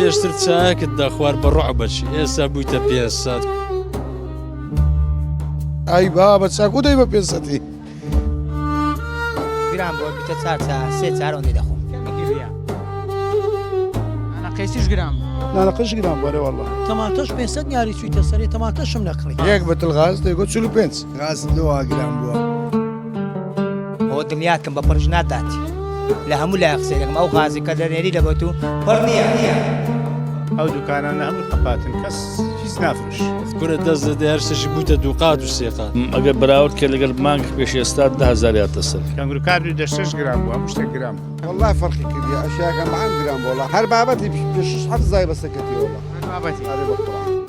پێشتر چاکت دەخوار بە ڕوع بەچی ئێستا بوویتە 500. ئای بابە چاکو دەی بە 500. گرام بۆ بیتە 4 ئەوەندەی دەخۆم. قیسیش گرام نانەقەش گرام وەرە وەڵڵا. تەماتەش 500 یاری چوویتە سەری تەماتەشم نەکڕی. یەک بەتڵ غاز دەیگوت 45. غاز 2 گرام بووە. ئەوە دڵنیاتکەم بە پڕژ ناداتی لە هەموو لای قسەیەکم ئەو غازی کە دەنێری دەبێت و پڕ نییە. ئەو دوکانانە هەموو قەپاتن کەس هیچ نافرۆش. کورە دەست دەدە هەر شتێکی بوویتە 2 قات و 3 قات. ئەگەر بەراورد کرد لەگەڵ مانگ پێش ئێستا 10,000 یاتە سەر. کەنگورکار 6 گرام بووە هەموو شتێک گرام. والله فەرقی کردی ئەشیاکە مەعام گرام بۆڵە هەر بابەتی پێش 7 زای بەسەکەتی وەڵڵا. بابەتی هەرێ بە قوڕان.